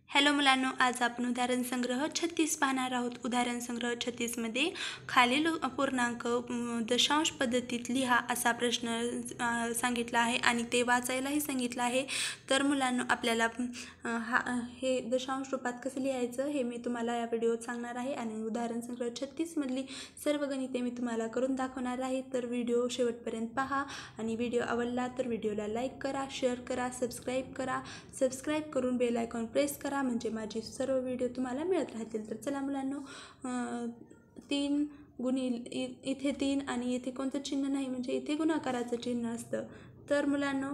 Hello मुलांनो, आज आपण उदाहरण संग्रह 36 पाहणार आहोत। उदाहरण संग्रह 36 मध्ये खालील पूर्णांक दशांश पद्धतीत लिहा असा प्रश्न सांगितला आहे आणि ते वाचायलाही सांगितलं आहे। तर मुलांनो, आपल्याला हे दशांश रूपात कसं लिहायचं हे मी तुम्हाला या व्हिडिओत सांगणार आहे आणि उदाहरण संग्रह 36 मधली सर्व गणिते मी तुम्हाला करून दाखवणार आहे। तर व्हिडिओ शेवटपर्यंत पहा आणि व्हिडिओ आवडला तर व्हिडिओला लाईक करा, शेअर करा, सबस्क्राइब करून बेल आयकॉन प्रेस करा, म्हणजे माझे सर्व व्हिडिओ तुम्हाला मिळत राहतील। तर चला मुलांनो, 3 गुणिले इथे 3 आणि इथे कोणतं चिन्ह नाही, म्हणजे इथे गुणाकाराचं चिन्ह असतं। तर मुलांनो,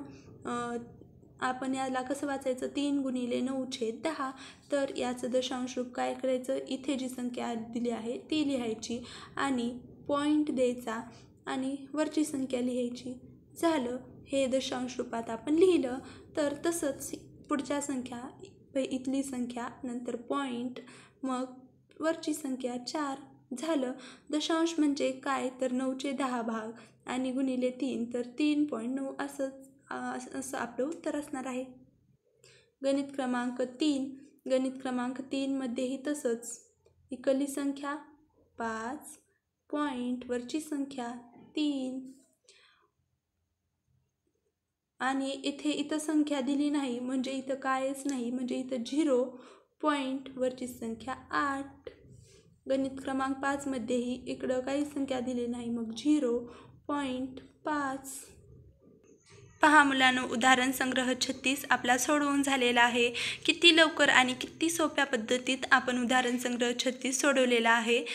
आपण याला कसं वाचायचं, 3 गुणिले 9/10। तर याचं दशांश रूप काय करायचं, इथे जी संख्या दिली आहे ती लिहायची आणि पॉईंट द्यायचा आणि वरची संख्या लिहायची। झालं, हे दशांश रूपात आपण लिहिलं। तर तसंच पुढच्या संख्या, इथली संख्या, नंतर पॉईंट, मग वरची संख्या 4। झालं। दशांश म्हणजे काय, तर 9/10 भाग आणि गुणिले 3 तर 3.9 असं आपलं उत्तर असणार आहे। गणित क्रमांक 3 मध्येही तसंच, इकडली संख्या 5, पॉईंट वरची संख्या 3 आणि इथं संख्या दिली नाही, म्हणजे इथं कायच नाही, म्हणजे इथं 0, पॉईंट वरची संख्या 8। गणित क्रमांक 5 मध्येही इकडं काही संख्या दिली नाही, मग 0.5। पहा मुलांनो, उदाहरण संग्रह 36 आपला सोडवून झालेला आहे। किती लवकर आणि किती सोप्या पद्धतीत आपण उदाहरण संग्रह 36 सोडवलेला आहे।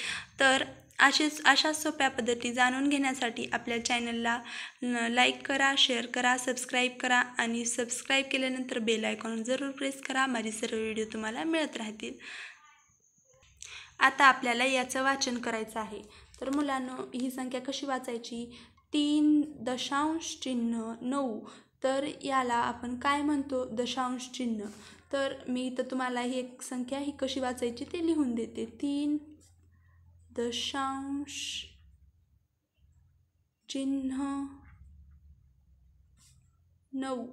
तर अशा सोप्या पद्धती जाणून घेण्यासाठी आपल्या चॅनलला लाईक करा, शेअर करा, सबस्क्राईब करा आणि सबस्क्राईब केल्यानंतर बेल आयकॉन जरूर प्रेस करा, माझे सर्व व्हिडिओ तुम्हाला मिळत राहतील। आता आपल्याला याचं वाचन करायचं आहे। तर मुलांनो, ही संख्या कशी वाचायची, 3.9। तर याला आपण काय म्हणतो, दशांश चिन्ह। तर मी इथं तुम्हाला ही एक संख्या ही कशी वाचायची ते लिहून देते, 3.9।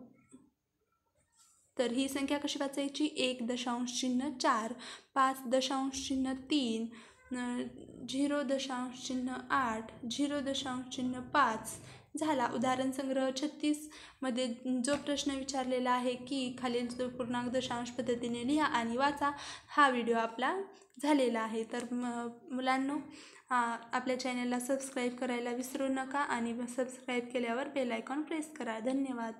तर ही संख्या कशी वाचायची, 1.4, 5.3, 0.8, 0.5। झाला। उदाहरण संग्रह 36 मध्ये जो प्रश्न विचारलेला आहे की खालील पूर्णांक दशांश पद्धतीने लिहा आणि वाचा, हा व्हिडिओ आपला झालेला आहे। तर मुलांनो, आपल्या चॅनलला सबस्क्राईब करायला विसरू नका आणि सबस्क्राईब केल्यावर बेल आयकॉन प्रेस करा। धन्यवाद।